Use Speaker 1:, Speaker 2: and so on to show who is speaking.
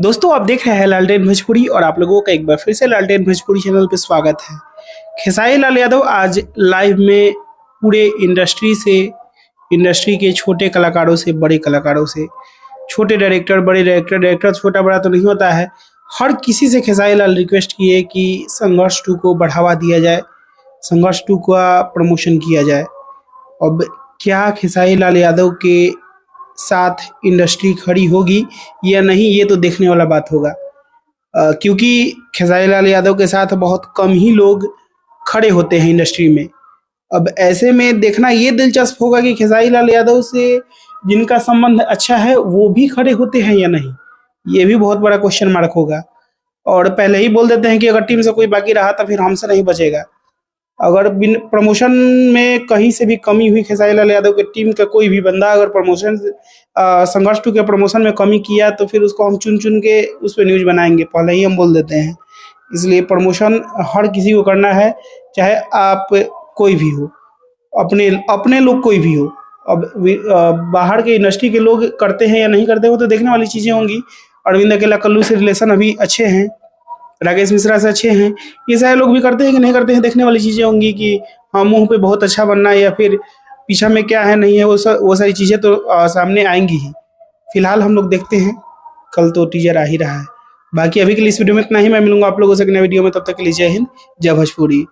Speaker 1: दोस्तों आप देख रहे हैं लालटेन भोजपुरी और आप लोगों का एक बार फिर से लालटेन भोजपुरी चैनल पे स्वागत है। खेसारी लाल यादव आज लाइव में पूरे इंडस्ट्री के छोटे कलाकारों से बड़े कलाकारों से, छोटे डायरेक्टर बड़े डायरेक्टर छोटा बड़ा तो नहीं होता है, हर किसी से खेसारी लाल रिक्वेस्ट किए कि संघर्ष 2 को बढ़ावा दिया जाए, संघर्ष 2 का प्रमोशन किया जाए। अब क्या खेसारी लाल यादव के साथ इंडस्ट्री खड़ी होगी या नहीं, ये तो देखने वाला बात होगा, क्योंकि खेसारी लाल यादव के साथ बहुत कम ही लोग खड़े होते हैं इंडस्ट्री में। अब ऐसे में देखना ये दिलचस्प होगा कि खेसारी लाल यादव से जिनका संबंध अच्छा है वो भी खड़े होते हैं या नहीं, ये भी बहुत बड़ा क्वेश्चन मार्क होगा। और पहले ही बोल देते हैं कि अगर टीम से कोई बाकी रहा तो फिर हमसे नहीं बचेगा। अगर प्रमोशन में कहीं से भी कमी हुई, खेसारी लाल यादव के टीम का कोई भी बंदा अगर प्रमोशन संघर्ष 2 के प्रमोशन में कमी किया तो फिर उसको हम चुन चुन के उस पर न्यूज बनाएंगे, पहले ही हम बोल देते हैं। इसलिए प्रमोशन हर किसी को करना है, चाहे आप कोई भी हो, अपने लोग कोई भी हो। अब बाहर के इंडस्ट्री के लोग करते हैं या नहीं करते हो तो देखने वाली चीज़ें होंगी। अरविंद अकेला कल्लू से रिलेशन अभी अच्छे हैं, राकेश मिश्रा से अच्छे हैं, ये सारे लोग भी करते हैं कि नहीं करते हैं, देखने वाली चीज़ें होंगी कि हाँ मुंह पे बहुत अच्छा बनना है या फिर पीछा में क्या है नहीं है, वो सारी चीज़ें तो सामने आएंगी ही। फिलहाल हम लोग देखते हैं, कल तो टीजर आ ही रहा है। बाकी अभी के लिए इस वीडियो में इतना ही, मैं मिलूंगा आप लोगों से एक नए वीडियो में, तब तक के लिए जय हिंद, जय भोजपुरी।